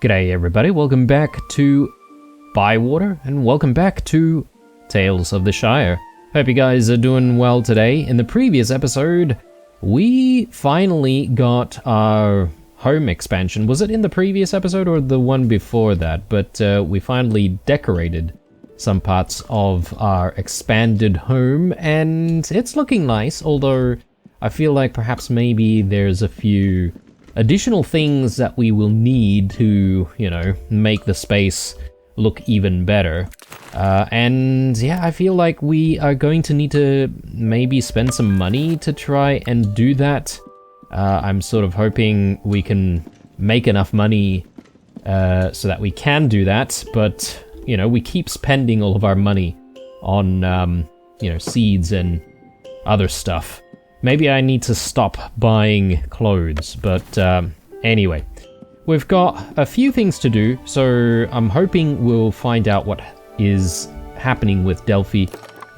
G'day everybody, welcome back to Bywater, and welcome back to Tales of the Shire. Hope you guys are doing well today. In the previous episode, we finally got our home expansion. Was it in the previous episode or the one before that? But we finally decorated some parts of our expanded home, and it's looking nice, although I feel like perhaps maybe there's a few additional things that we will need to, make the space look even better. And yeah, I feel like we are going to need to maybe spend some money to try and do that. I'm sort of hoping we can make enough money so that we can do that, but, we keep spending all of our money on, seeds and other stuff. Maybe I need to stop buying clothes, but anyway. We've got a few things to do, so I'm hoping we'll find out what is happening with Delphi,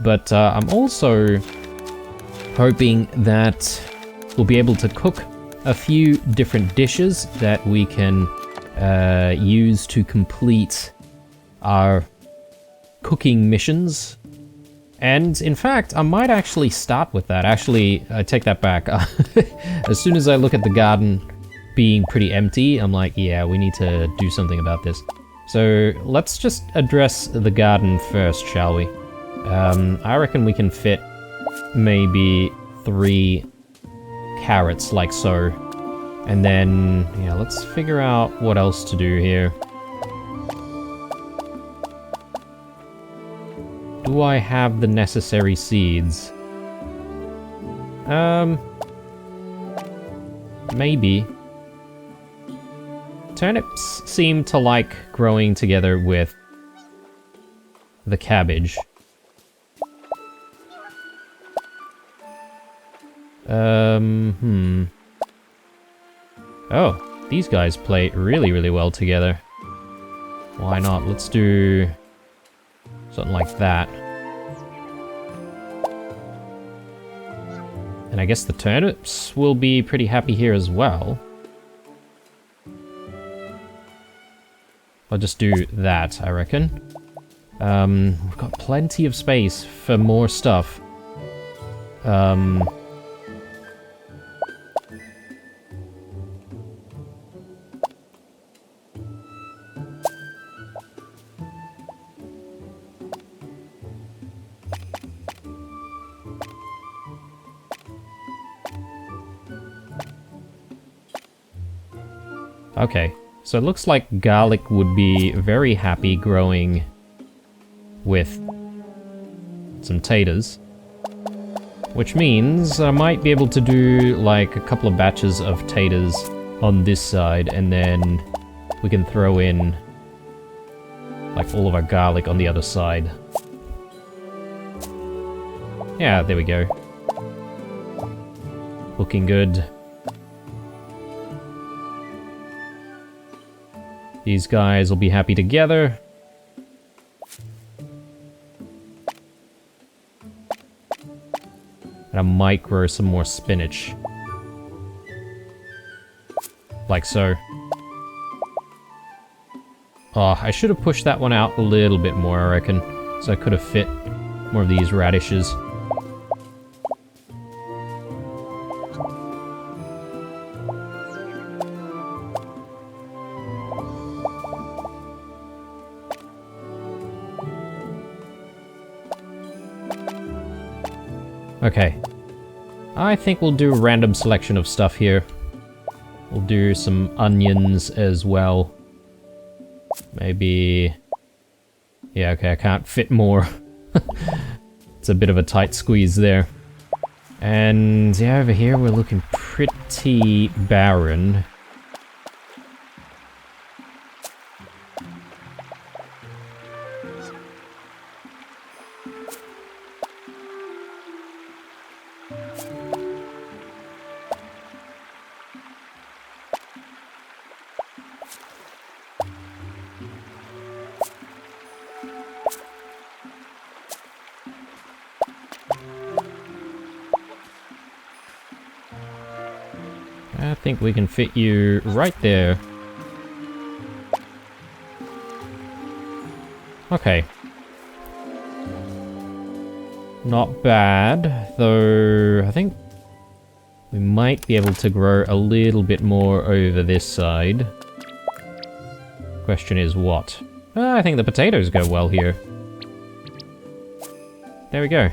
but I'm also hoping that we'll be able to cook a few different dishes that we can use to complete our cooking missions. And in fact, I might actually start with that. Actually, I take that back. As soon as I look at the garden being pretty empty, I'm like, yeah, we need to do something about this. So let's just address the garden first, shall we? I reckon we can fit maybe 3 carrots like so. And then, yeah, let's figure out what else to do here. Do I have the necessary seeds? Maybe. Turnips seem to like growing together with the cabbage. Oh, these guys play really, really well together. Why not? Let's do something like that. And I guess the turnips will be pretty happy here as well. I'll just do that, I reckon. We've got plenty of space for more stuff. Okay, so it looks like garlic would be very happy growing with some taters. Which means I might be able to do like a couple of batches of taters on this side, and then we can throw in like all of our garlic on the other side. Yeah, there we go. Looking good. These guys will be happy together. And I might grow some more spinach. Like so. Oh, I should have pushed that one out a little bit more, I reckon. So I could have fit more of these radishes. Okay, I think we'll do a random selection of stuff here. We'll do some onions as well. Maybe... yeah, okay, I can't fit more. It's a bit of a tight squeeze there. And yeah, over here we're looking pretty barren. I think we can fit you right there. Okay. Not bad, though I think we might be able to grow a little bit more over this side. Question is what? I think the potatoes go well here. There we go.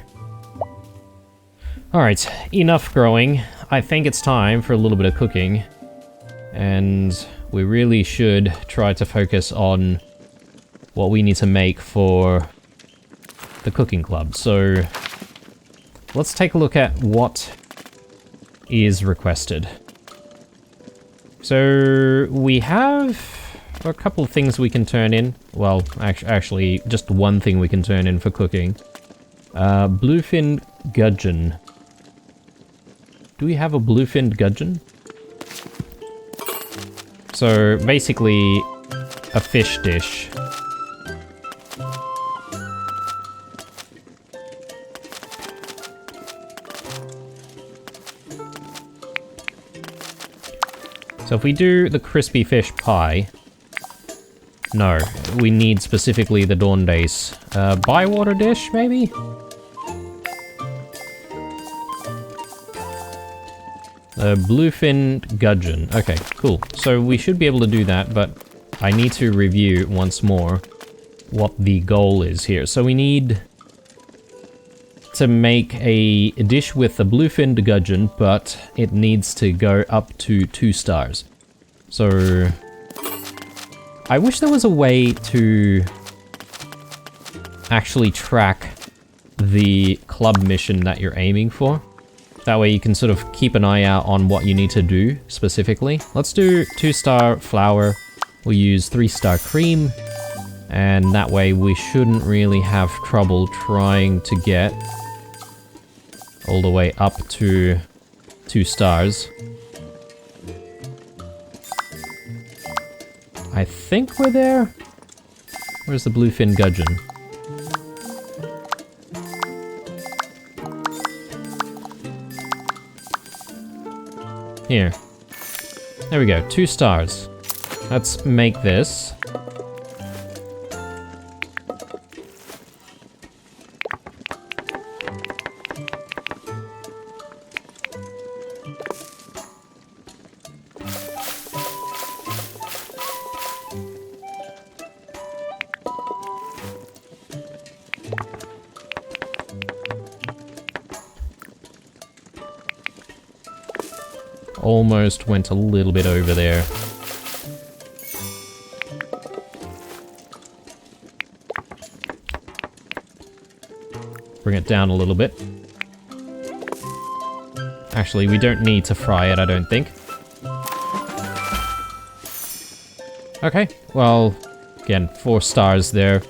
Alright, enough growing. I think it's time for a little bit of cooking. And we really should try to focus on what we need to make for the cooking club. So let's take a look at what is requested. So we have a couple of things we can turn in. Well, actually, just one thing we can turn in for cooking. Bluefin gudgeon. Do we have a bluefin gudgeon? So basically, a fish dish. So if we do the crispy fish pie... No, we need specifically the Dawndace. Bywater dish, maybe? Bluefin gudgeon. Okay, cool. So we should be able to do that, but I need to review once more what the goal is here. So we need to make a dish with the bluefin gudgeon, but it needs to go up to 2 stars. So I wish there was a way to actually track the club mission that you're aiming for. That way you can sort of keep an eye out on what you need to do specifically. Let's do 2-star flour. We'll use 3-star cream. And that way we shouldn't really have trouble trying to get all the way up to 2 stars. I think we're there. Where's the bluefin gudgeon? Here. There we go, 2 stars. Let's make this. Almost went a little bit over there. Bring it down a little bit. Actually, we don't need to fry it, I don't think. Okay, well, again, 4 stars there.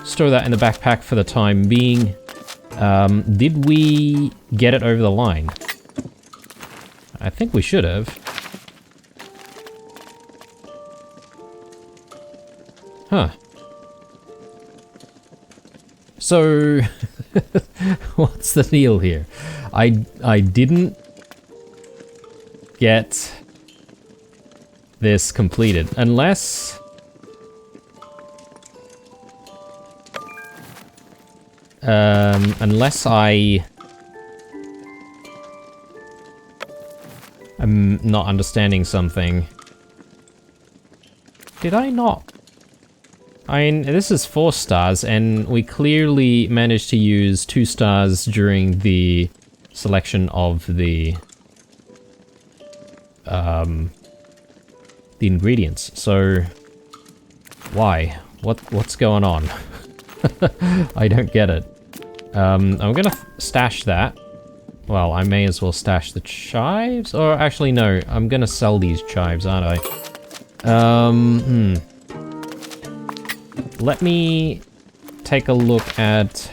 Store that in the backpack for the time being. Did we get it over the line? I think we should have. Huh. So, what's the deal here? I didn't get this completed, unless... unless I'm not understanding something. Did I not? I mean, this is 4 stars, and we clearly managed to use 2 stars during the selection of the ingredients. So, why? What's going on? I don't get it. I'm gonna stash that. Well, I may as well stash the chives, or actually no, I'm gonna sell these chives, aren't I? Let me take a look at...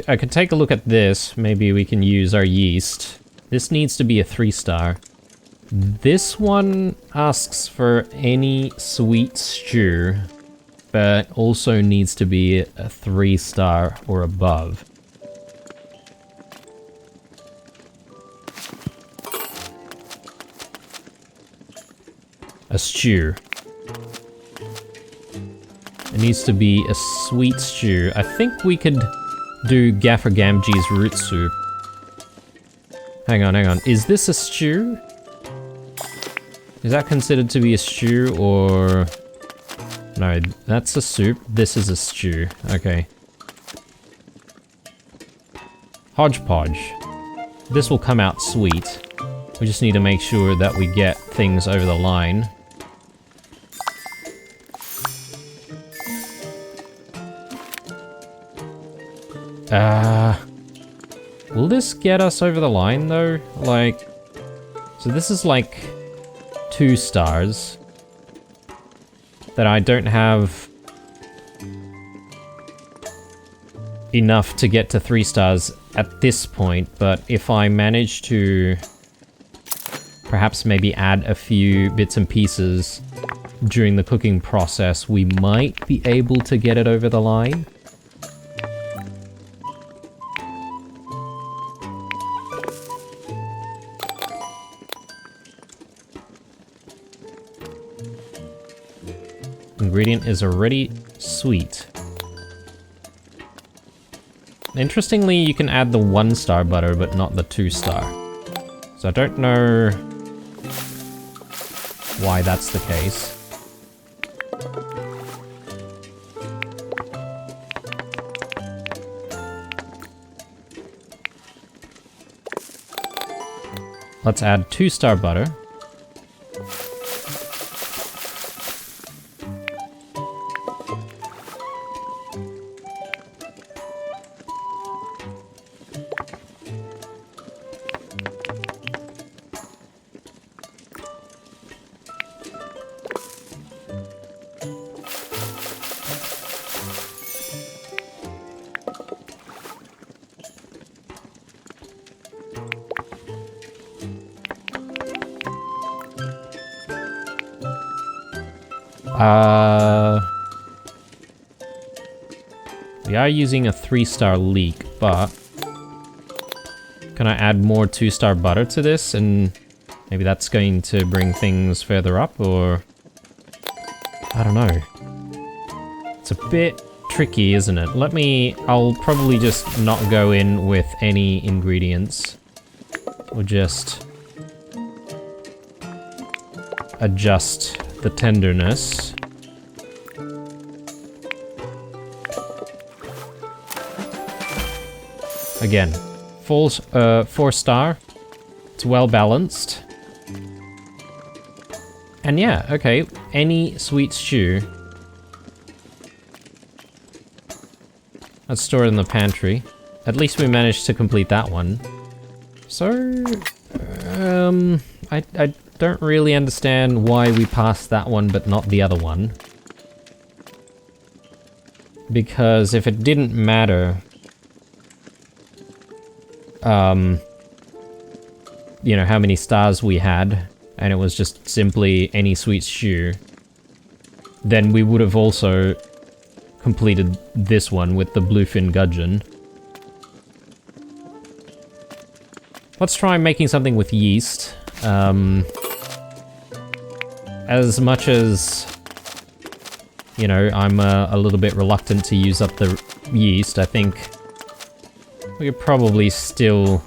I could take a look at this. Maybe we can use our yeast. This needs to be a 3-star. This one asks for any sweet stew, but also needs to be a 3-star or above. A stew. It needs to be a sweet stew. I think we could do Gaffer Gamgee's root soup. Hang on, hang on. Is this a stew? Is that considered to be a stew, or... No, that's a soup. This is a stew. Okay. Hodgepodge. This will come out sweet. We just need to make sure that we get things over the line. Will this get us over the line though? Like, so this is like 2 stars that I don't have enough to get to 3 stars at this point, but if I manage to perhaps maybe add a few bits and pieces during the cooking process, we might be able to get it over the line. Ingredient is already sweet. Interestingly, you can add the 1-star butter, but not the 2-star. So I don't know why that's the case. Let's add 2-star butter. We are using a 3-star leek, but can I add more 2-star butter to this, and maybe that's going to bring things further up, or I don't know. It's a bit tricky, isn't it? I'll probably just not go in with any ingredients. We'll just adjust the tenderness. Again, 4-star. It's well balanced. And yeah, okay, any sweet stew. Let's store it in the pantry. At least we managed to complete that one. So, I don't really understand why we passed that one but not the other one. Because if it didn't matter, you know, how many stars we had, and it was just simply any sweet stew, then we would have also completed this one with the bluefin gudgeon. Let's try making something with yeast. As much as, you know, I'm a little bit reluctant to use up the yeast, I think we could probably still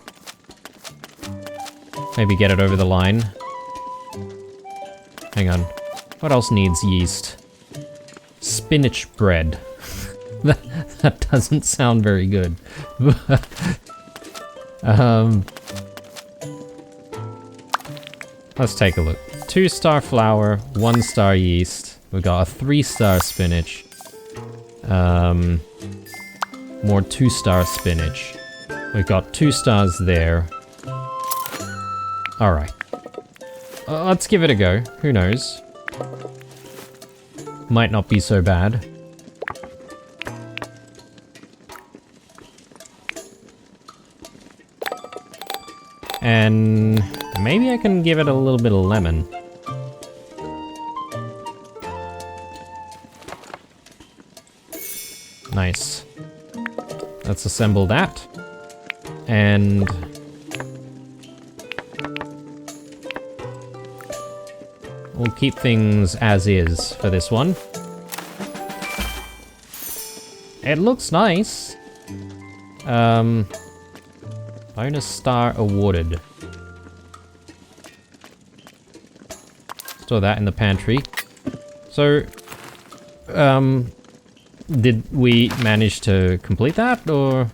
maybe get it over the line. Hang on. What else needs yeast? Spinach bread. That doesn't sound very good. Let's take a look. 2-star flour, 1-star yeast. We've got a 3-star spinach. More 2-star spinach. We've got 2 stars there. Alright. Let's give it a go. Who knows? Might not be so bad. And maybe I can give it a little bit of lemon. Nice. Let's assemble that. And we'll keep things as is for this one. It looks nice. Bonus star awarded. Store that in the pantry. So, did we manage to complete that, or?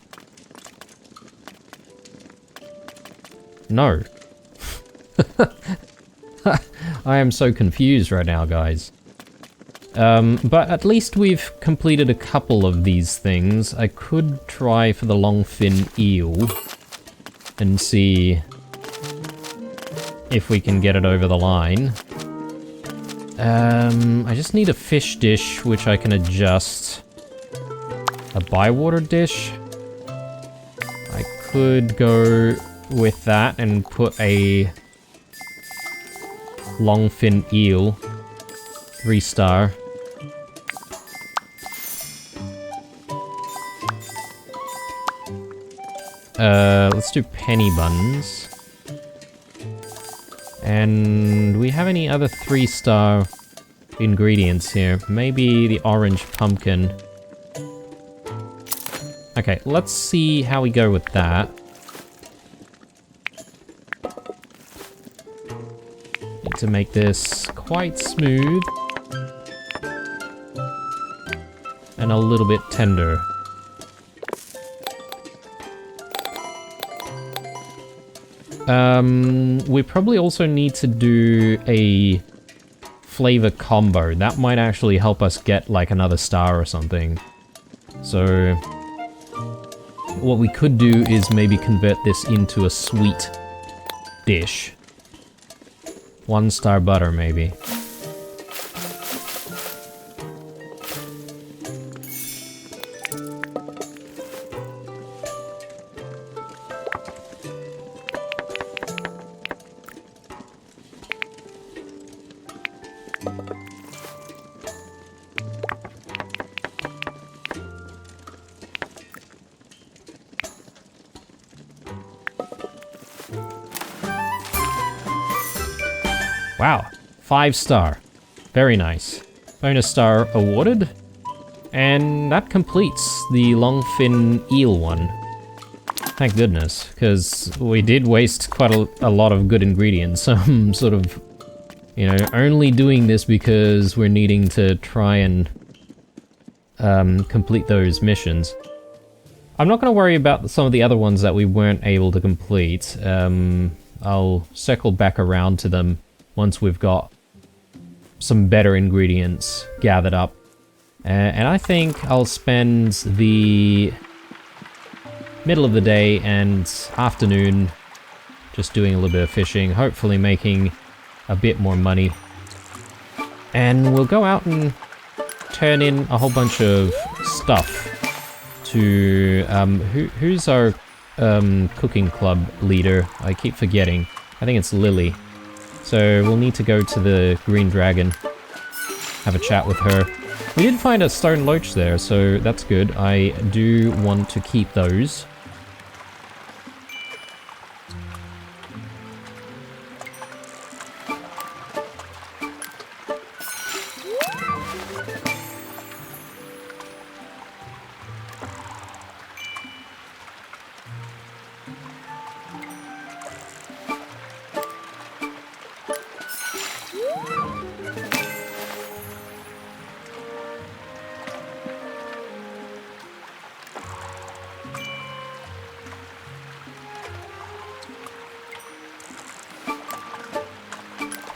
No. I am so confused right now, guys. But at least we've completed a couple of these things. I could try for the longfin eel and see if we can get it over the line. I just need a fish dish, which I can adjust. A bywater dish. I could go with that and put a longfin eel. 3-star. Let's do penny buns. And we have any other 3-star ingredients here? Maybe the orange pumpkin. Okay, let's see how we go with that. Need to make this quite smooth. And a little bit tender. We probably also need to do a flavor combo. That might actually help us get like another star or something. So what we could do is maybe convert this into a sweet dish. 1-star butter, maybe. Wow, 5-star. Very nice. Bonus star awarded. And that completes the longfin eel one. Thank goodness, because we did waste quite a lot of good ingredients. I'm sort of, you know, only doing this because we're needing to try and complete those missions. I'm not going to worry about some of the other ones that we weren't able to complete. I'll circle back around to them once we've got some better ingredients gathered up. And I think I'll spend the middle of the day and afternoon just doing a little bit of fishing, hopefully making a bit more money. And we'll go out and turn in a whole bunch of stuff to... who's our cooking club leader? I keep forgetting. I think it's Lily. So we'll need to go to the Green Dragon, have a chat with her. We did find a stone loach there, so that's good. I do want to keep those.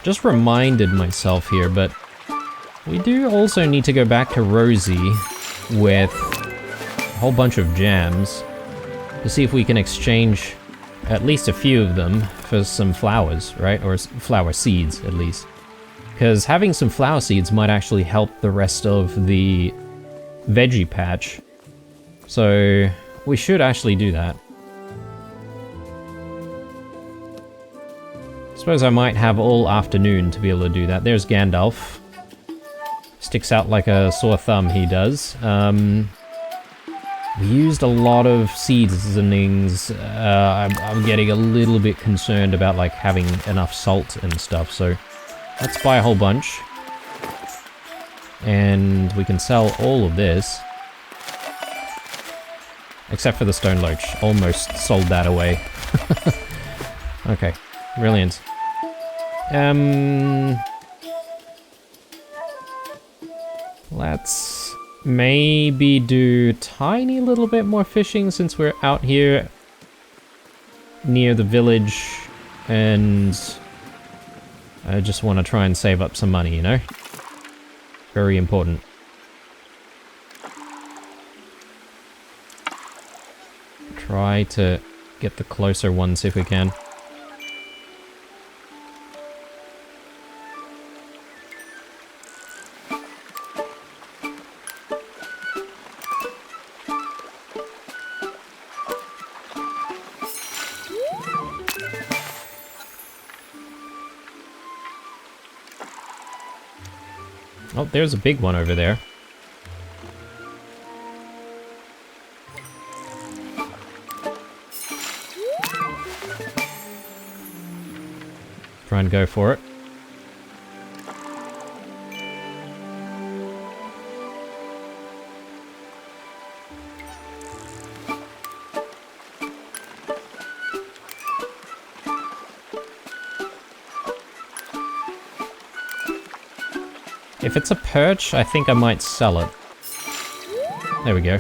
Just reminded myself here, but we do also need to go back to Rosie with a whole bunch of jams to see if we can exchange at least a few of them for some flowers, right? Or flower seeds, at least. Because having some flower seeds might actually help the rest of the veggie patch. So we should actually do that. Suppose I might have all afternoon to be able to do that. There's Gandalf. Sticks out like a sore thumb, he does. We used a lot of seasonings. I'm getting a little bit concerned about like having enough salt and stuff, so let's buy a whole bunch. And we can sell all of this. Except for the stone loach. Almost sold that away. Okay, brilliant. Let's maybe do a tiny little bit more fishing since we're out here near the village, and I just want to try and save up some money, you know? Very important. Try to get the closer ones if we can. Oh, there's a big one over there. Try and go for it. If it's a perch, I think I might sell it. There we go.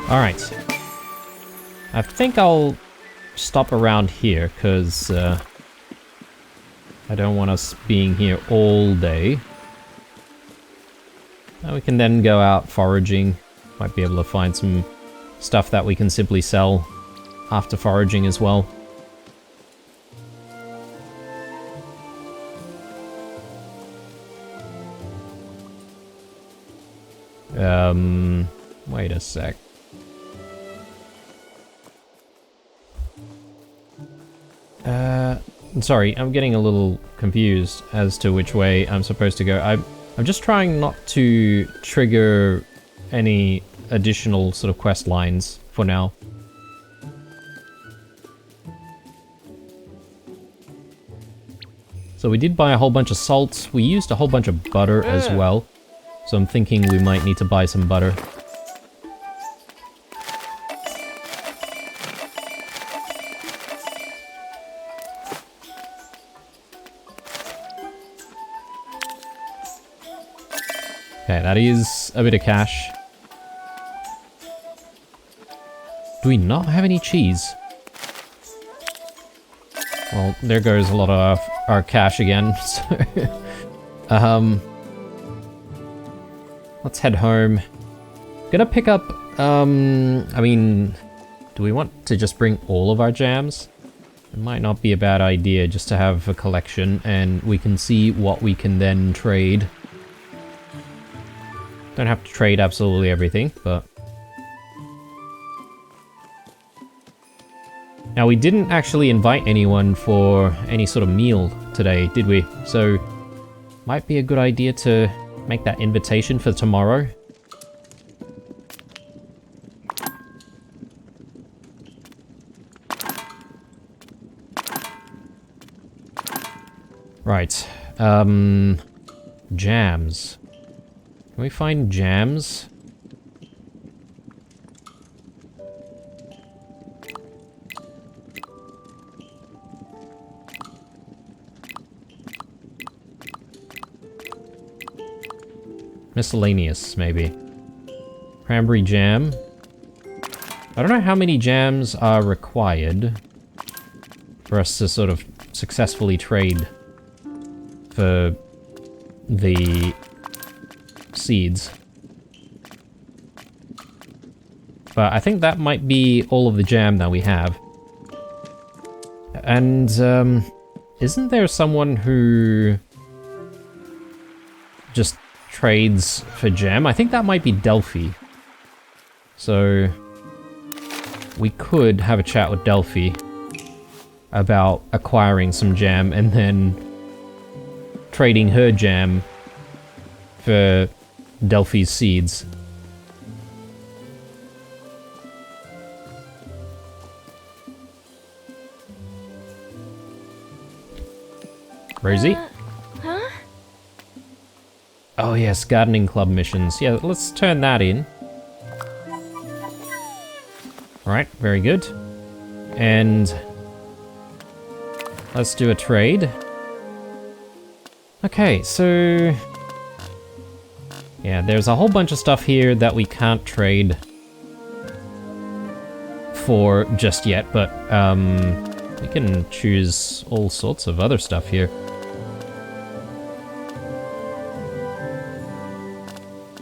Alright. I think I'll stop around here, because I don't want us being here all day. And we can then go out foraging. Might be able to find some stuff that we can simply sell after foraging as well. Wait a sec. Sorry, I'm getting a little confused as to which way I'm supposed to go. I'm just trying not to trigger any additional sort of quest lines for now. So we did buy a whole bunch of salt. We used a whole bunch of butter as well. So I'm thinking we might need to buy some butter. Okay, that is a bit of cash. Do we not have any cheese? Well, there goes a lot of our cash again. So, let's head home. Gonna pick up, I mean, do we want to just bring all of our jams? It might not be a bad idea just to have a collection, and we can see what we can then trade. Don't have to trade absolutely everything, but... Now, we didn't actually invite anyone for any sort of meal today, did we? So, might be a good idea to make that invitation for tomorrow. Right. Jams. Can we find jams? Miscellaneous, maybe. Cranberry jam. I don't know how many jams are required for us to sort of successfully trade for the seeds. But I think that might be all of the jam that we have. And, isn't there someone who just trades for jam? I think that might be Delphi. So we could have a chat with Delphi about acquiring some jam and then trading her jam for Delphi's seeds. Rosie? Huh? Oh yes, gardening club missions. Yeah, let's turn that in. Alright, very good. And let's do a trade. Okay, so yeah, there's a whole bunch of stuff here that we can't trade for just yet, but we can choose all sorts of other stuff here.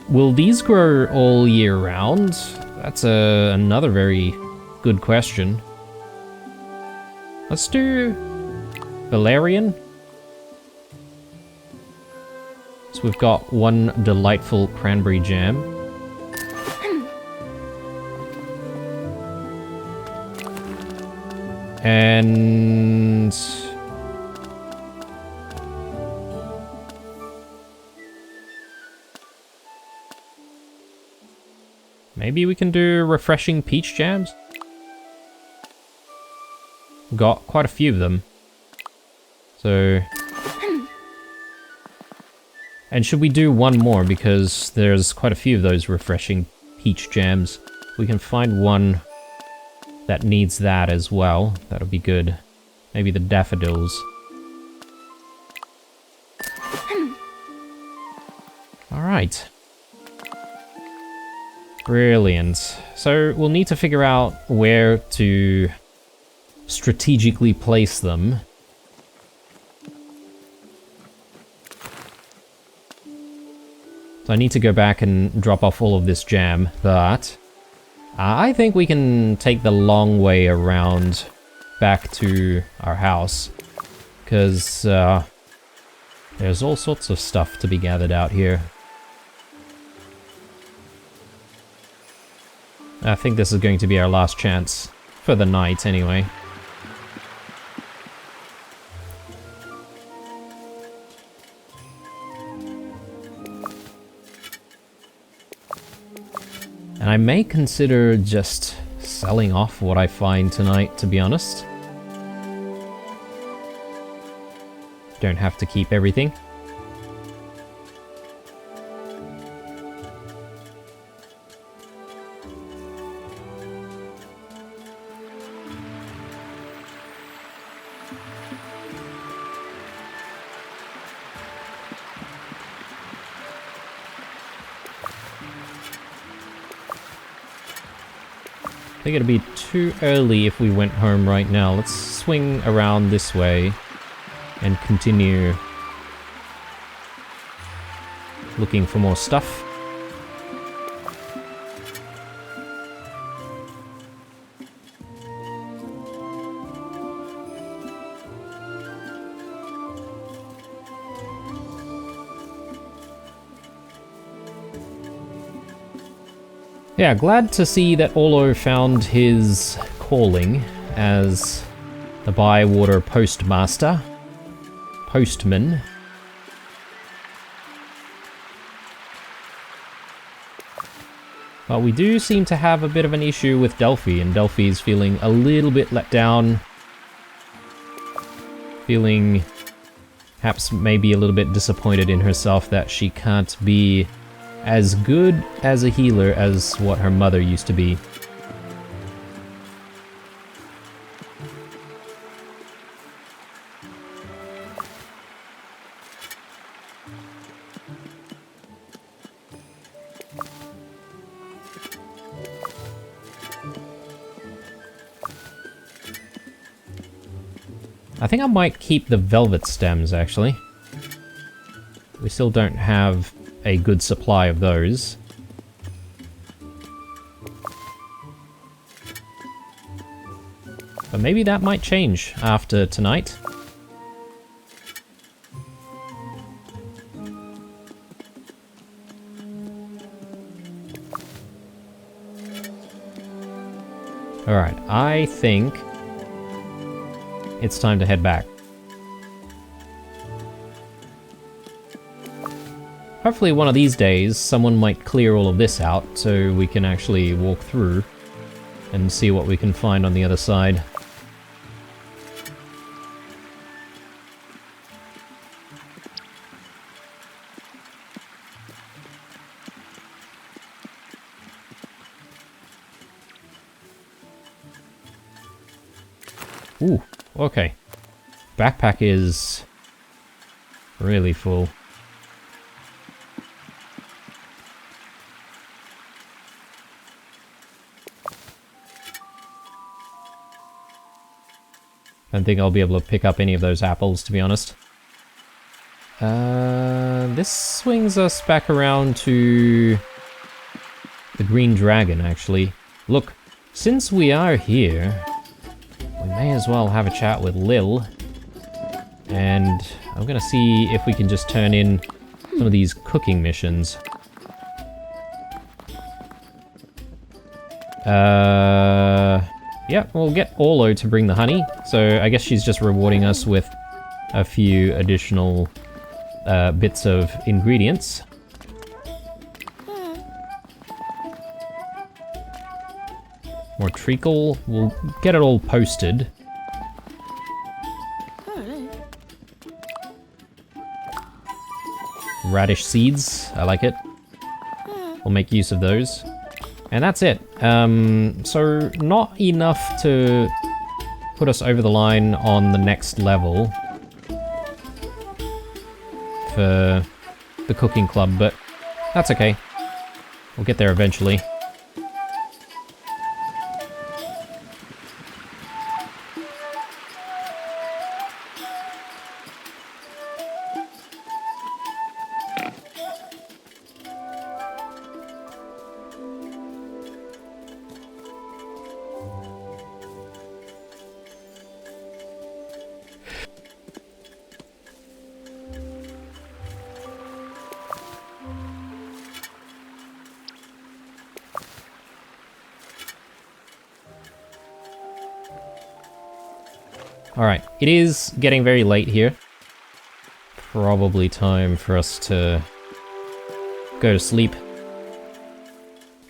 Will these grow all year round? That's another very good question. Let's do valerian. So we've got one delightful cranberry jam. And maybe we can do refreshing peach jams? Got quite a few of them. So... And should we do one more, because there's quite a few of those refreshing peach jams. We can find one that needs that as well. That'll be good. Maybe the daffodils. Alright. Brilliant. So we'll need to figure out where to strategically place them. So I need to go back and drop off all of this jam, but I think we can take the long way around back to our house, because there's all sorts of stuff to be gathered out here. I think this is going to be our last chance, for the night anyway. And I may consider just selling off what I find tonight, to be honest. Don't have to keep everything. I think it'd be too early if we went home right now. Let's swing around this way and continue looking for more stuff. Yeah, glad to see that Orlo found his calling as the Bywater Postmaster. Postman. But we do seem to have a bit of an issue with Delphi, and Delphi's feeling a little bit let down. Feeling perhaps maybe a little bit disappointed in herself that she can't be as good as a healer as what her mother used to be. I think I might keep the velvet stems, actually. We still don't have a good supply of those. But maybe that might change after tonight. Alright, I think it's time to head back. Hopefully one of these days someone might clear all of this out so we can actually walk through and see what we can find on the other side. Ooh, okay. Backpack is really full. I don't think I'll be able to pick up any of those apples, to be honest. This swings us back around to the Green Dragon, actually. Look, since we are here, we may as well have a chat with Lil. And I'm gonna see if we can just turn in some of these cooking missions. Yeah, we'll get Orlo to bring the honey. So I guess she's just rewarding us with a few additional bits of ingredients. More treacle. We'll get it all posted. Radish seeds. I like it. We'll make use of those. And that's it. So not enough to put us over the line on the next level for the cooking club, but that's okay. We'll get there eventually. Alright, it is getting very late here. Probably time for us to go to sleep.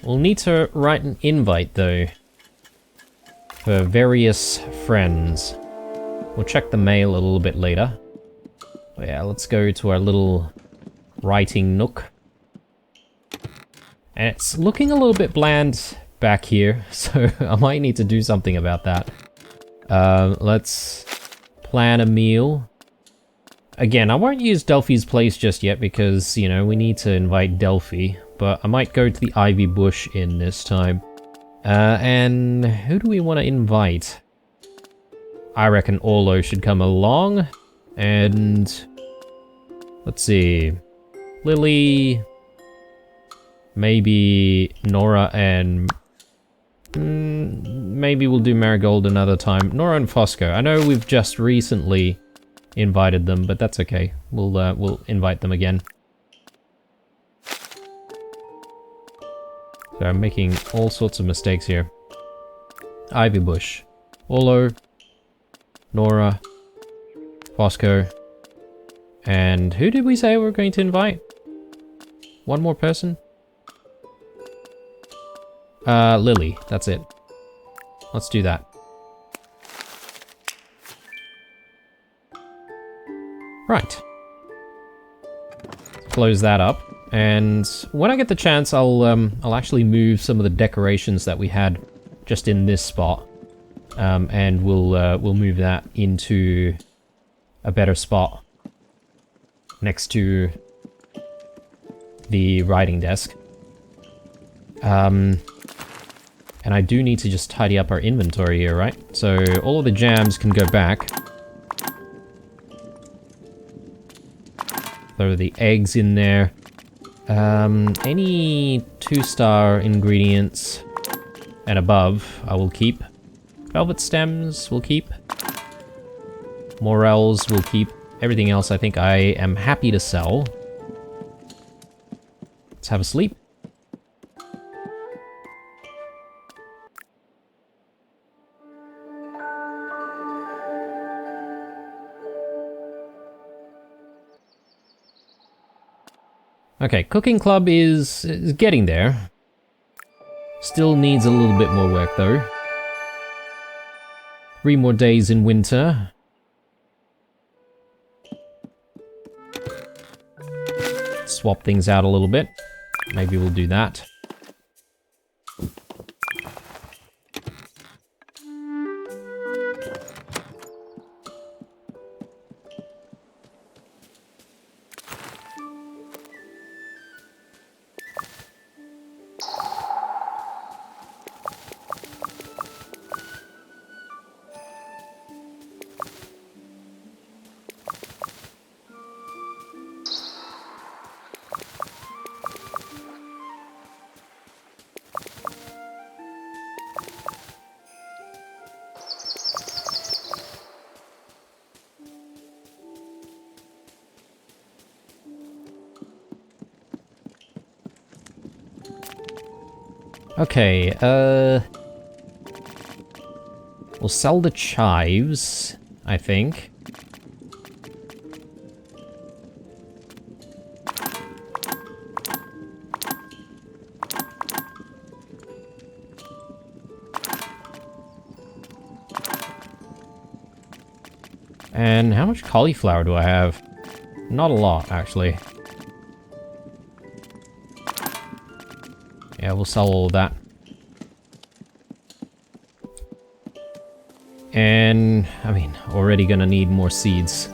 We'll need to write an invite, though, for various friends. We'll check the mail a little bit later. But yeah, let's go to our little writing nook. And it's looking a little bit bland back here, so I might need to do something about that. Let's plan a meal. Again, I won't use Delphi's place just yet because, you know, we need to invite Delphi. But I might go to the Ivy Bush Inn this time. And who do we want to invite? I reckon Orlo should come along. And let's see. Lily. Maybe Nora and... maybe we'll do Marigold another time. Nora and Fosco. I know we've just recently invited them, but that's okay. We'll invite them again. So I'm making all sorts of mistakes here. Ivy Bush. Orlo. Nora. Fosco. And who did we say we're going to invite? One more person? Lily. That's it. Let's do that. Right. Close that up. And when I get the chance, I'll actually move some of the decorations that we had just in this spot. And we'll move that into a better spot next to the writing desk. And I do need to just tidy up our inventory here, right? So all of the jams can go back. Throw the eggs in there. Any 2-star ingredients and above, I will keep. Velvet stems will keep. Morels will keep. Everything else I think I am happy to sell. Let's have a sleep. Okay, cooking club is getting there. Still needs a little bit more work though. 3 more days in winter. Swap things out a little bit. Maybe we'll do that. Okay, we'll sell the chives, I think. And how much cauliflower do I have? Not a lot, actually. Yeah, we'll sell all of that. And, I mean, already gonna need more seeds.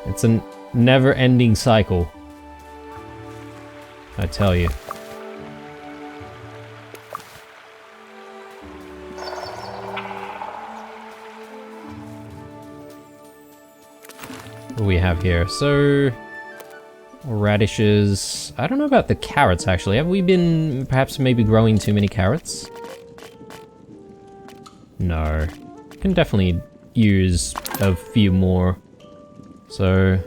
It's a never-ending cycle, I tell you. What do we have here? So, radishes. I don't know about the carrots, actually. Have we been perhaps maybe growing too many carrots? No. Can definitely use a few more. So...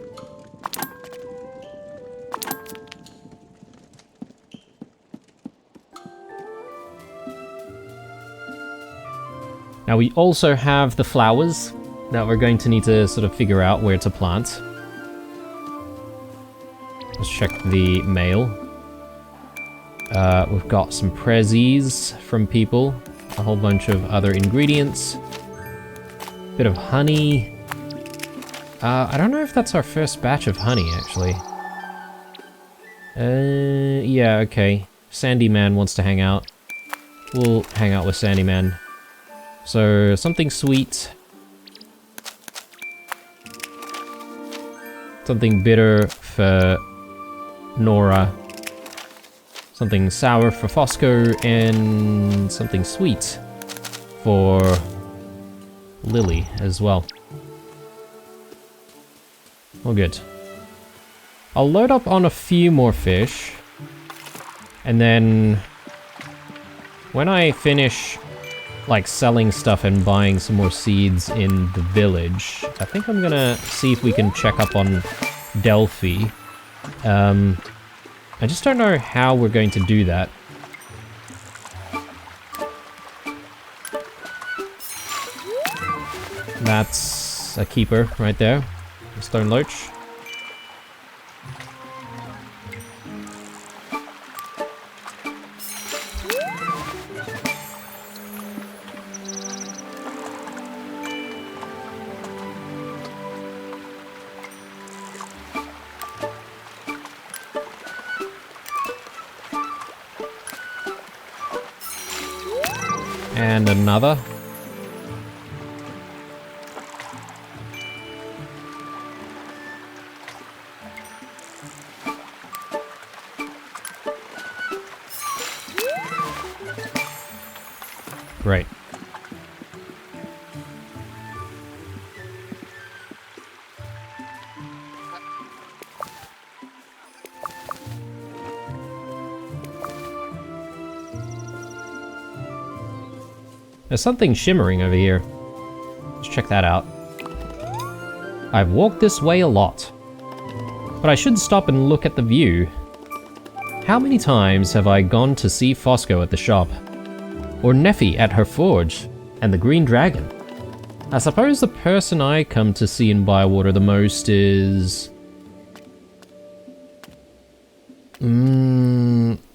now we also have the flowers that we're going to need to sort of figure out where to plant. Let's check the mail. We've got some prezzies from people. A whole bunch of other ingredients. Bit of honey. I don't know if that's our first batch of honey, actually. Yeah, okay. Sandy Man wants to hang out. We'll hang out with Sandy Man. So, something sweet. Something bitter for Nora. Something sour for Fosco, and something sweet for Lily as well. All good. I'll load up on a few more fish, and then when I finish like selling stuff and buying some more seeds in the village, I think I'm gonna see if we can check up on Delphi. I just don't know how we're going to do that. That's a keeper right there. A stone loach. And another. Great. There's something shimmering over here. Let's check that out. I've walked this way a lot, but I should stop and look at the view. How many times have I gone to see Fosco at the shop? Or Neffy at her forge? And the Green Dragon? I suppose the person I come to see in Bywater the most is...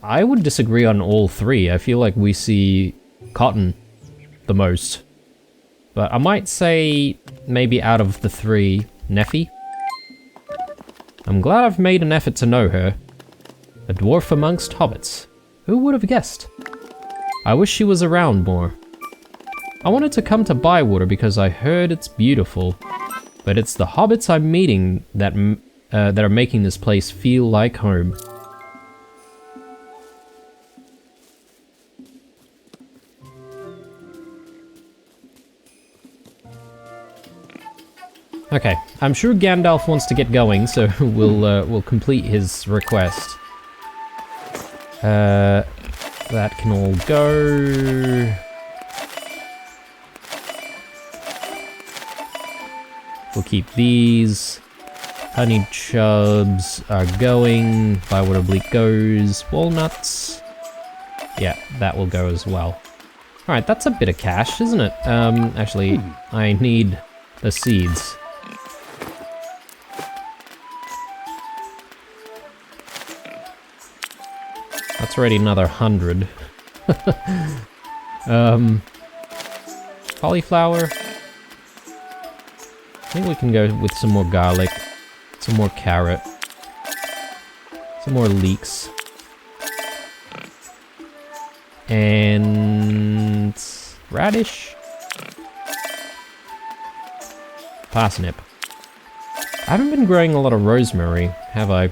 I would disagree on all three. I feel like we see Cotton the most. But I might say maybe out of the three, Neffy. I'm glad I've made an effort to know her. A dwarf amongst hobbits. Who would have guessed? I wish she was around more. I wanted to come to Bywater because I heard it's beautiful. But it's the hobbits I'm meeting that are making this place feel like home. Okay, I'm sure Gandalf wants to get going, so we'll complete his request. That can all go. We'll keep these. Honey chubs are going. Bywater bleak goes. Walnuts. Yeah, that will go as well. Alright, that's a bit of cash, isn't it? Actually, I need the seeds. That's already another 100. Cauliflower. I think we can go with some more garlic, some more carrot, some more leeks, and radish, parsnip. I haven't been growing a lot of rosemary, have I?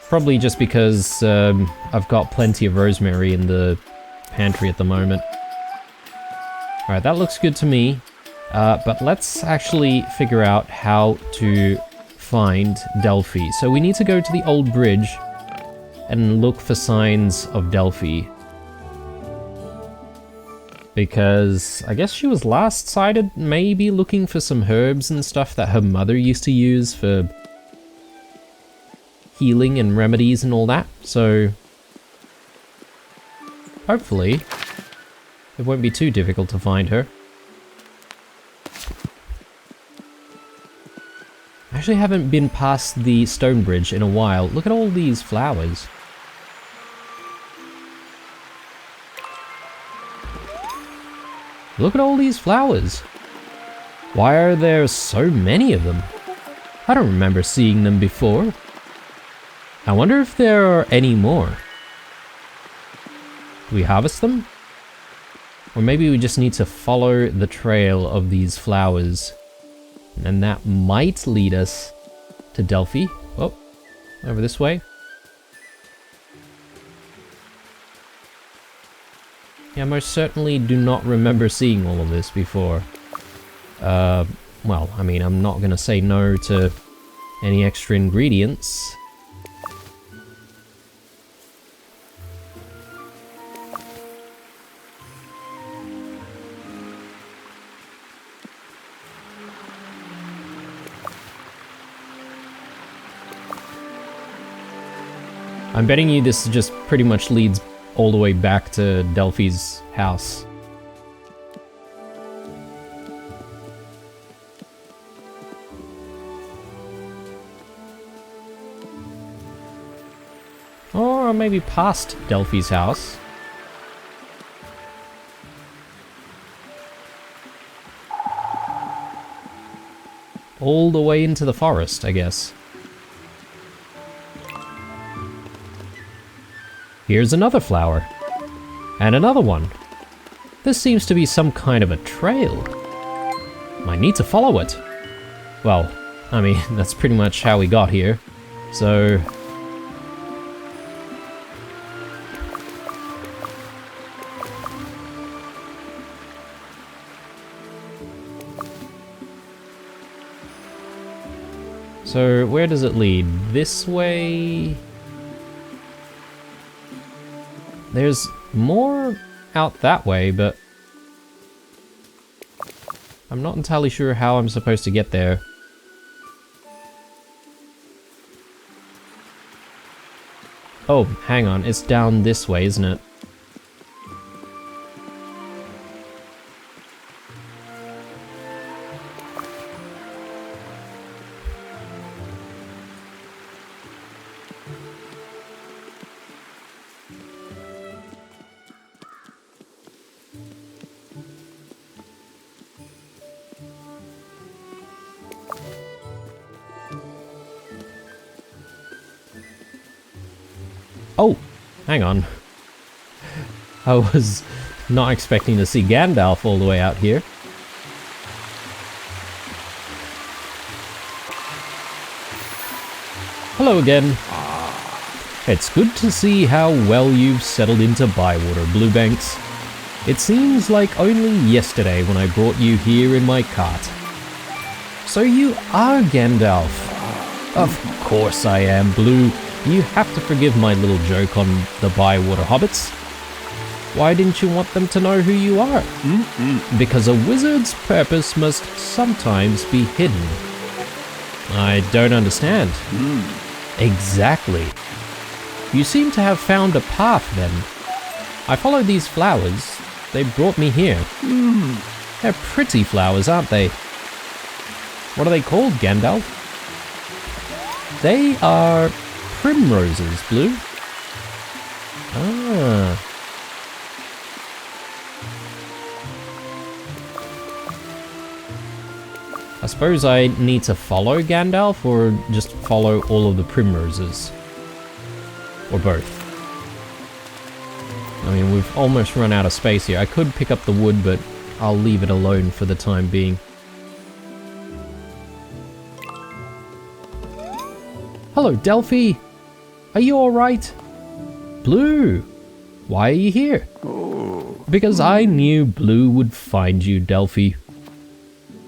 Probably just because I've got plenty of rosemary in the pantry at the moment. Alright, that looks good to me. But let's actually figure out how to find Delphi. So we need to go to the old bridge and look for signs of Delphi. Because I guess she was last sighted maybe looking for some herbs and stuff that her mother used to use for healing and remedies and all that, so hopefully it won't be too difficult to find her. I actually haven't been past the stone bridge in a while. Look at all these flowers. Look at all these flowers. Why are there so many of them? I don't remember seeing them before. I wonder if there are any more. Do we harvest them? Or maybe we just need to follow the trail of these flowers. And that might lead us to Delphi. Oh, over this way. Yeah, most certainly do not remember seeing all of this before. Well, I mean, I'm not gonna say no to any extra ingredients. I'm betting you this just pretty much leads all the way back to Delphi's house. Or maybe past Delphi's house. All the way into the forest, I guess. Here's another flower. And another one. This seems to be some kind of a trail. I need to follow it. Well, I mean, that's pretty much how we got here. So... So, where does it lead? This way... There's more out that way, but I'm not entirely sure how I'm supposed to get there. Oh, hang on, it's down this way, isn't it? Oh, hang on. I was not expecting to see Gandalf all the way out here. Hello again. It's good to see how well you've settled into Bywater, Bluebanks. It seems like only yesterday when I brought you here in my cart. So you are Gandalf. Of course I am, Blue. You have to forgive my little joke on the Bywater hobbits. Why didn't you want them to know who you are? Because a wizard's purpose must sometimes be hidden. I don't understand. Exactly. You seem to have found a path then. I followed these flowers. They brought me here. They're pretty flowers, aren't they? What are they called, Gandalf? They are primroses, Blue. Ah. I suppose I need to follow Gandalf or just follow all of the primroses? Or both? I mean, we've almost run out of space here. I could pick up the wood, but I'll leave it alone for the time being. Hello, Delphi! Are you alright? Blue! Why are you here? Because I knew Blue would find you, Delphi.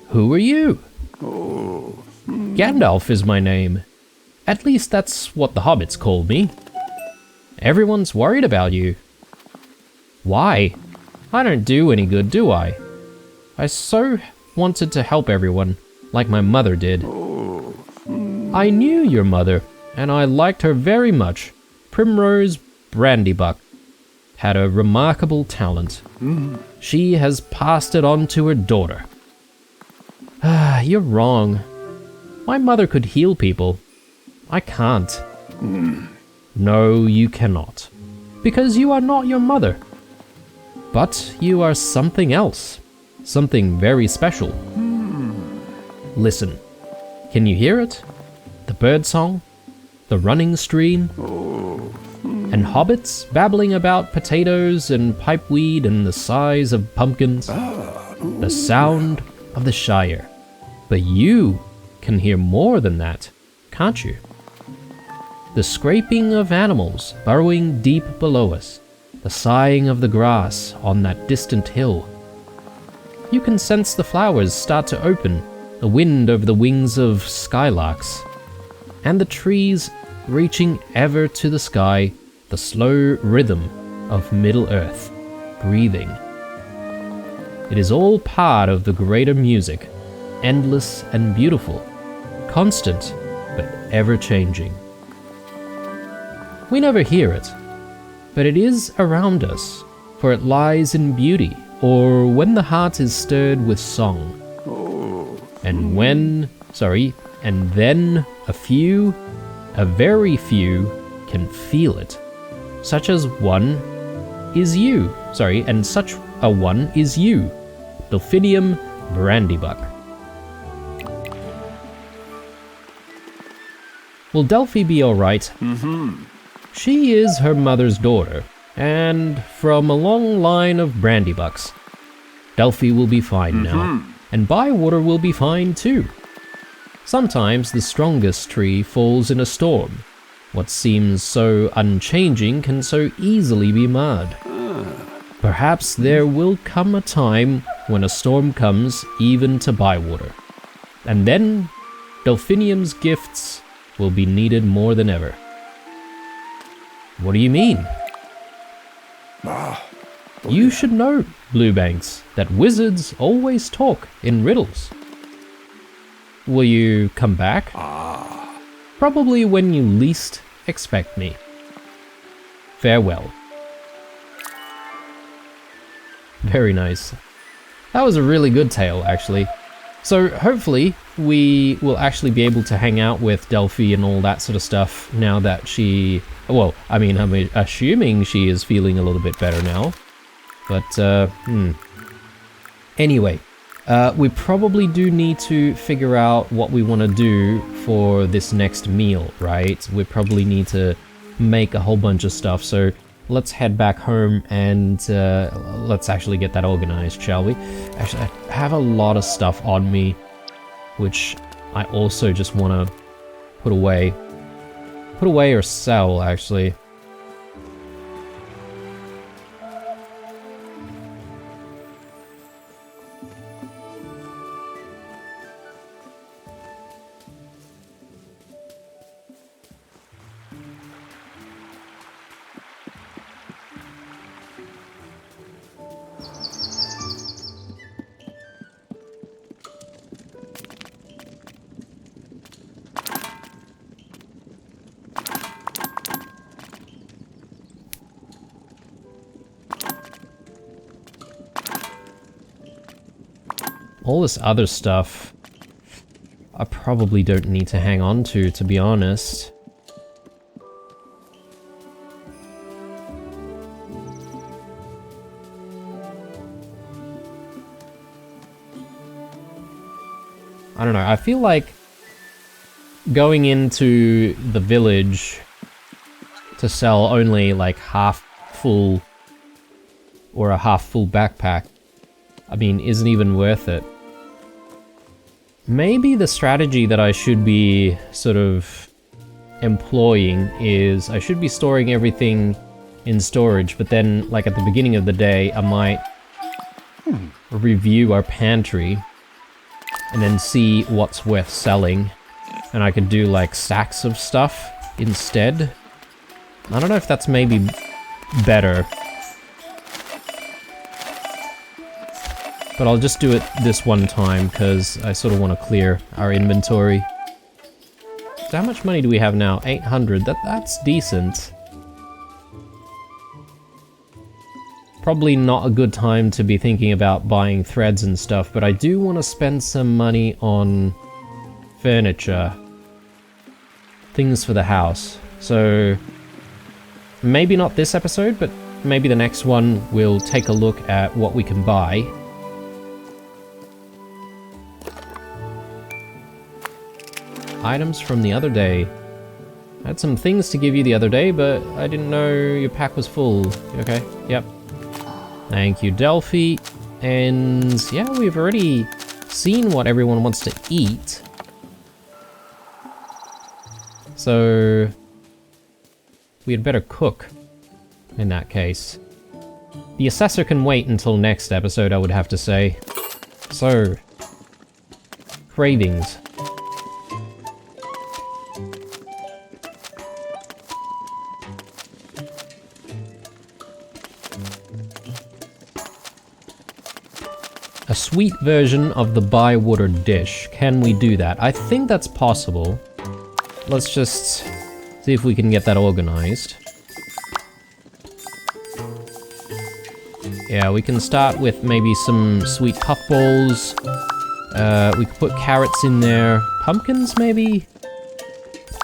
Who are you? Gandalf is my name. At least that's what the hobbits call me. Everyone's worried about you. Why? I don't do any good, do I? I so wanted to help everyone, like my mother did. I knew your mother, and I liked her very much. Primrose Brandybuck had a remarkable talent. She has passed it on to her daughter. You're wrong. My mother could heal people. I can't. No, you cannot. Because you are not your mother. But you are something else. Something very special. Listen. Can you hear it? The birdsong? The running stream? And hobbits babbling about potatoes and pipeweed and the size of pumpkins? The sound of the Shire. But you can hear more than that, can't you? The scraping of animals burrowing deep below us, the sighing of the grass on that distant hill. You can sense the flowers start to open, the wind over the wings of skylarks, and the trees reaching ever to the sky, the slow rhythm of Middle-earth, breathing. It is all part of the greater music, endless and beautiful, constant but ever-changing. We never hear it, but it is around us, for it lies in beauty, or when the heart is stirred with song. And then a very few can feel it. Such a one is you, Delphinium Brandybuck. Will Delphi be alright? She is her mother's daughter, and from a long line of Brandybucks. Delphi will be fine now, and Bywater will be fine too. Sometimes the strongest tree falls in a storm. What seems so unchanging can so easily be marred. Perhaps there will come a time when a storm comes even to Bywater, and then Delphinium's gifts will be needed more than ever. What do you mean? You should know, Bluebanks, that wizards always talk in riddles. Will you come back? Probably when you least expect me. Farewell. Very nice. That was a really good tale, actually. So hopefully we will actually be able to hang out with Delphi and all that sort of stuff now that she... Well, I mean, I'm assuming she is feeling a little bit better now. But, Anyway, we probably do need to figure out what we want to do for this next meal, right? We probably need to make a whole bunch of stuff, so let's head back home and let's actually get that organized, shall we? Actually, I have a lot of stuff on me, which I also just want to put away. Put away or sell, actually. All this other stuff, I probably don't need to hang on to be honest. I don't know, I feel like going into the village to sell only like half full or a half full backpack, I mean, isn't even worth it. Maybe the strategy that I should be sort of employing is I should be storing everything in storage, but then like at the beginning of the day I might review our pantry and then see what's worth selling, and I could do like stacks of stuff instead. I don't know if that's maybe better, but I'll just do it this one time because I sort of want to clear our inventory. So how much money do we have now? 800. That's decent. Probably not a good time to be thinking about buying threads and stuff, but I do want to spend some money on furniture. Things for the house. So maybe not this episode, but maybe the next one we'll take a look at what we can buy. Items from the other day. I had some things to give you the other day, but I didn't know your pack was full. Okay, yep. Thank you, Delphi. And yeah, we've already seen what everyone wants to eat. So we had better cook in that case. The assessor can wait until next episode, I would have to say. So, cravings. A sweet version of the Bywater dish. Can we do that? I think that's possible. Let's just see if we can get that organized. Yeah, we can start with maybe some sweet puffballs. We could put carrots in there. Pumpkins, maybe?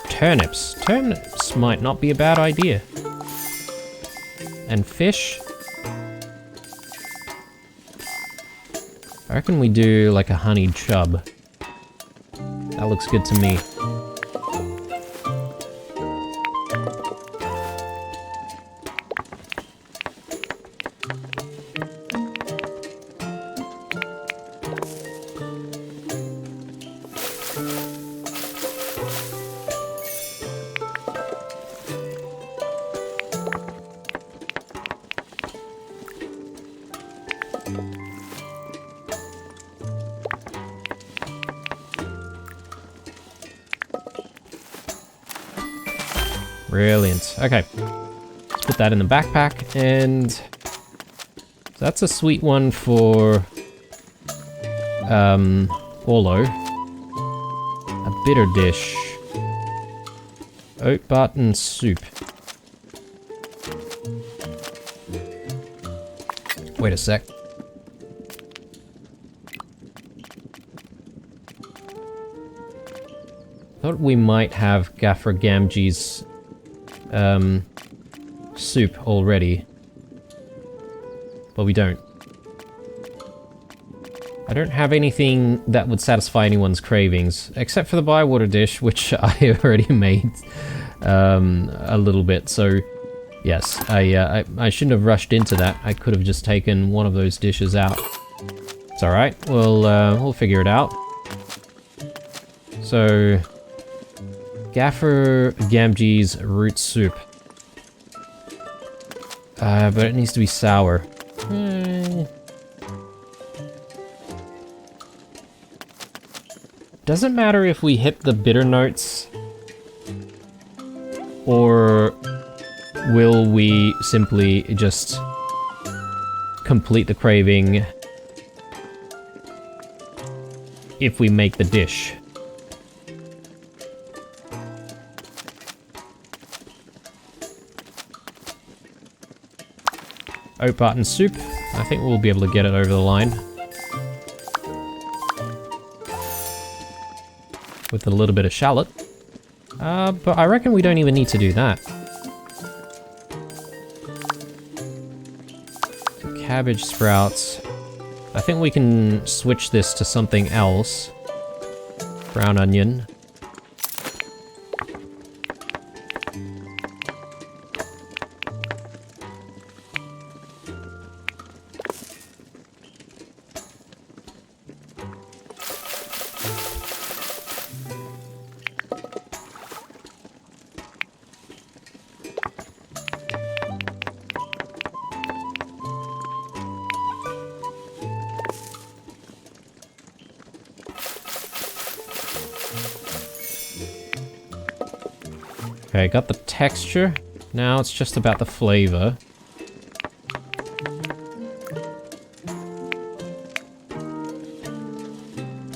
Turnips. Turnips might not be a bad idea. And fish. I reckon we do like a honeyed chub. That looks good to me. Brilliant. Okay. Let's put that in the backpack, and So that's a sweet one for Orlo. A bitter dish. Oat button soup. Wait a sec. Thought we might have Gaffer Gamgee's soup already. But we don't. I don't have anything that would satisfy anyone's cravings, except for the bywater dish, which I already made a little bit, so yes, I shouldn't have rushed into that. I could have just taken one of those dishes out. It's alright, we'll figure it out. So, Gaffer Gamgee's root soup. But it needs to be sour. Doesn't matter if we hit the bitter notes, or will we simply just complete the craving if we make the dish? Oat button soup. I think we'll be able to get it over the line. With a little bit of shallot. But I reckon we don't even need to do that. So cabbage sprouts. I think we can switch this to something else. Brown onion. Okay, got the texture. Now it's just about the flavor.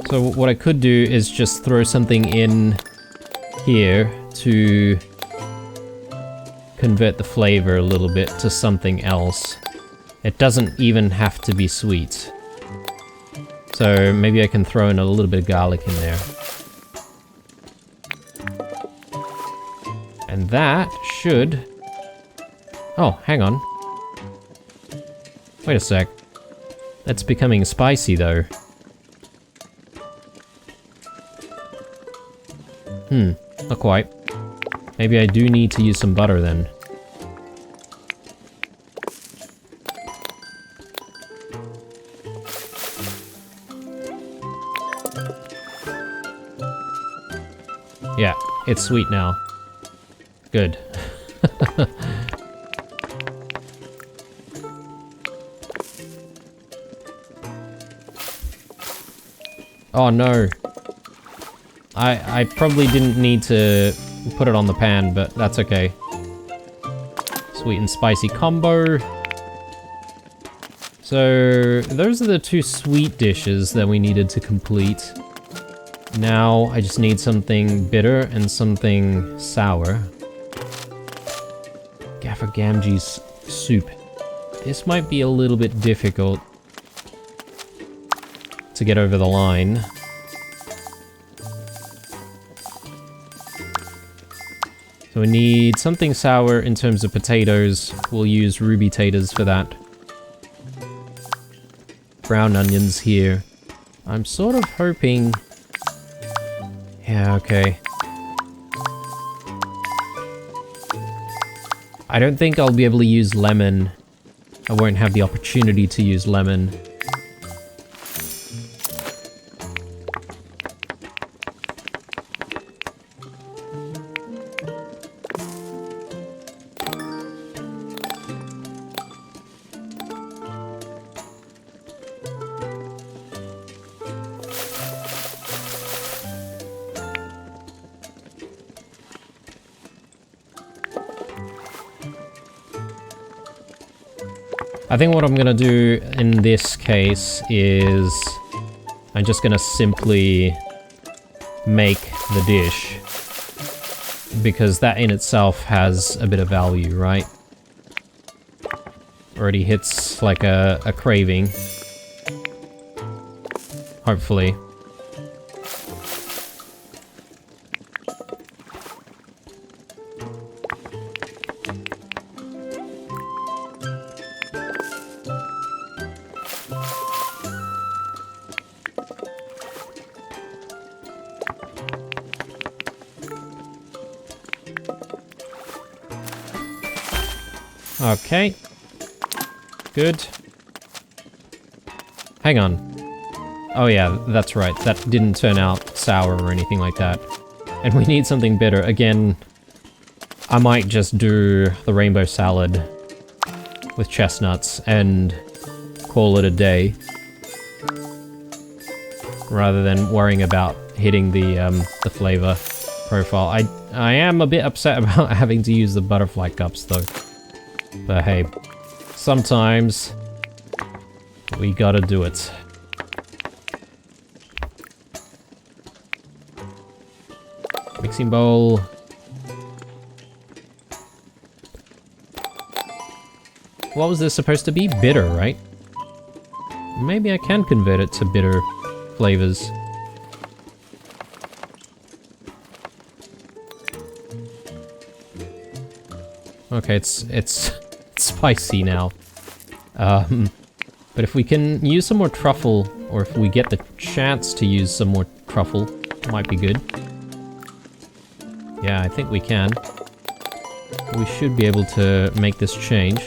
So what I could do is just throw something in here to convert the flavor a little bit to something else. It doesn't even have to be sweet. So maybe I can throw in a little bit of garlic in there. And that should... Oh, hang on. Wait a sec. That's becoming spicy, though. Not quite. Maybe I do need to use some butter, then. Yeah, it's sweet now. Good. Oh no. I probably didn't need to put it on the pan, but that's okay. Sweet and spicy combo. So, those are the two sweet dishes that we needed to complete. Now, I just need something bitter and something sour. Gaffer Gamgee's soup. This might be a little bit difficult to get over the line. So we need something sour in terms of potatoes. We'll use ruby taters for that. Brown onions here. I'm sort of hoping... Yeah, okay. I don't think I'll be able to use lemon. I won't have the opportunity to use lemon. I think what I'm gonna do in this case is I'm just gonna simply make the dish, because that in itself has a bit of value, right? Already hits like a craving. Hopefully. Okay. Good. Hang on. Oh yeah, that's right. That didn't turn out sour or anything like that. And we need something bitter. Again, I might just do the rainbow salad with chestnuts and call it a day, rather than worrying about hitting the flavor profile. I am a bit upset about having to use the butterfly cups though. But hey, sometimes we gotta do it. Mixing bowl. What was this supposed to be? Bitter, right? Maybe I can convert it to bitter flavors. Okay, it's spicy now. But if we can use some more truffle, or if we get the chance to use some more truffle, it might be good. Yeah, I think we can. We should be able to make this change.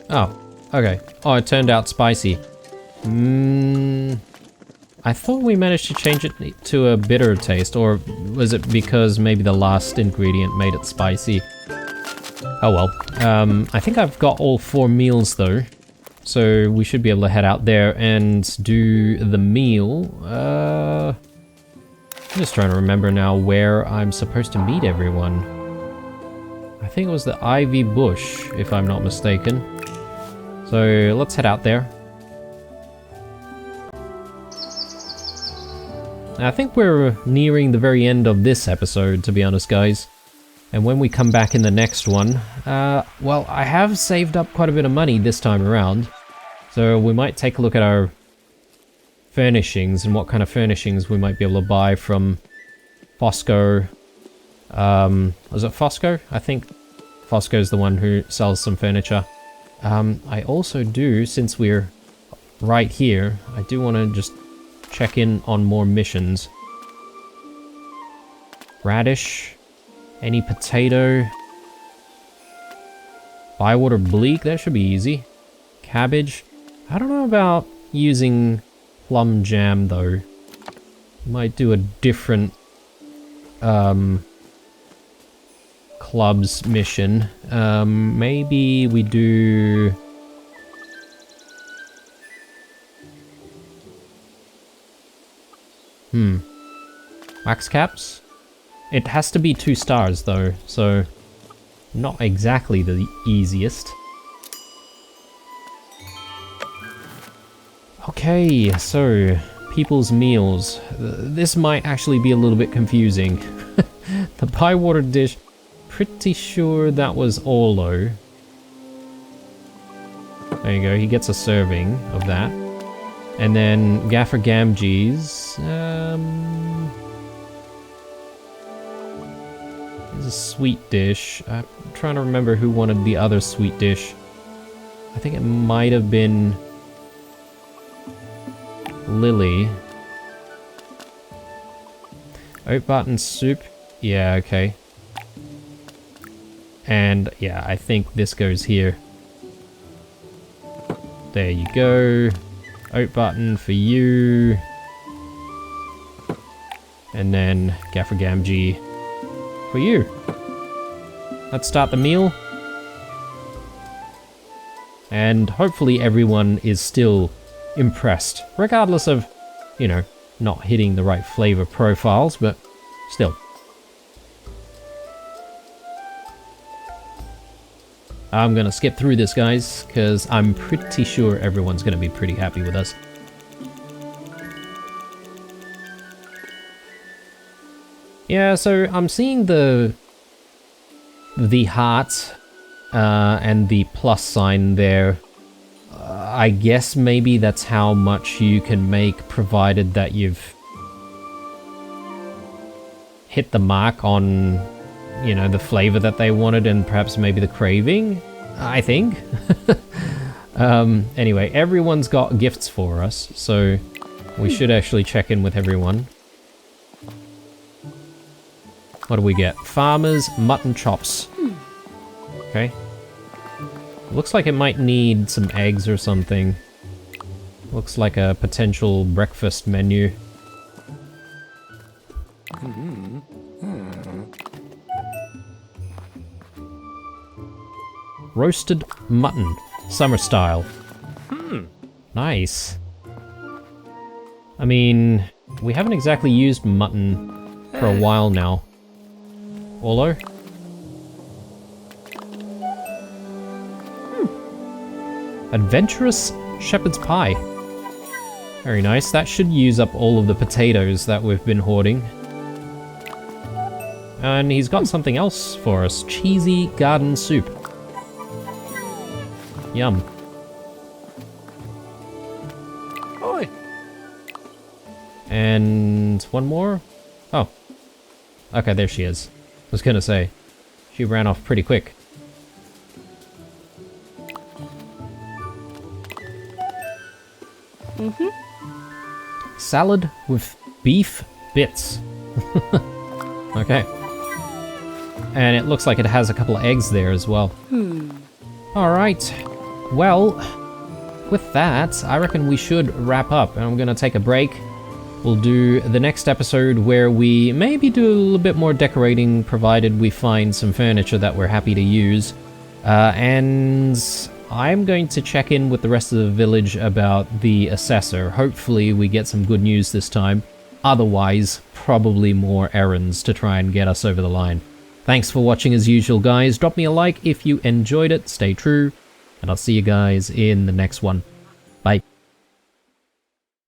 Oh, okay. Oh, it turned out spicy. I thought we managed to change it to a bitter taste, or was it because maybe the last ingredient made it spicy? Oh well. I think I've got all 4 meals though, so we should be able to head out there and do the meal. I'm just trying to remember now where I'm supposed to meet everyone. I think it was the Ivy Bush, if I'm not mistaken. So let's head out there. I think we're nearing the very end of this episode, to be honest, guys. And when we come back in the next one, well, I have saved up quite a bit of money this time around. So we might take a look at our furnishings and what kind of furnishings we might be able to buy from Fosco. Was it Fosco? I think Fosco's the one who sells some furniture. I also do, since we're right here, I do want to just check in on more missions. Radish. Any potato. Bywater bleak, that should be easy. Cabbage. I don't know about using plum jam though. Might do a different clubs mission. Maybe we do... Wax caps? It has to be 2 stars though, so not exactly the easiest. Okay, so people's meals. This might actually be a little bit confusing. The Bywater dish, pretty sure that was Orlo. There you go, he gets a serving of that. And then Gaffer Gamgee's, there's a sweet dish. I'm trying to remember who wanted the other sweet dish. I think it might have been Lily. Oat button soup. Yeah, okay. And yeah, I think this goes here. There you go. Oat button for you. And then Gaffer Gamgee for you. Let's start the meal. And hopefully everyone is still impressed, regardless of, you know, not hitting the right flavor profiles, but still. I'm gonna skip through this, guys, because I'm pretty sure everyone's gonna be pretty happy with us. Yeah, so I'm seeing the heart and the plus sign there. I guess maybe that's how much you can make, provided that you've hit the mark on, you know, the flavor that they wanted and perhaps maybe the craving, I think. Anyway, everyone's got gifts for us, so we should actually check in with everyone. What do we get? Farmer's mutton chops. Okay. Looks like it might need some eggs or something. Looks like a potential breakfast menu. Roasted mutton, summer style. Nice. I mean, we haven't exactly used mutton for a while now. Orlo? Adventurous shepherd's pie. Very nice. That should use up all of the potatoes that we've been hoarding. And he's got something else for us. Cheesy garden soup. Yum. Oi. And one more? Oh. Okay, there she is. I was gonna say, she ran off pretty quick. Salad with beef bits. Okay. And it looks like it has a couple of eggs there as well. Alright. Well, with that, I reckon we should wrap up. And I'm gonna take a break. We'll do the next episode where we maybe do a little bit more decorating, provided we find some furniture that we're happy to use. And I'm going to check in with the rest of the village about the assessor. Hopefully we get some good news this time. Otherwise, probably more errands to try and get us over the line. Thanks for watching as usual, guys. Drop me a like if you enjoyed it. Stay true. And I'll see you guys in the next one. Bye.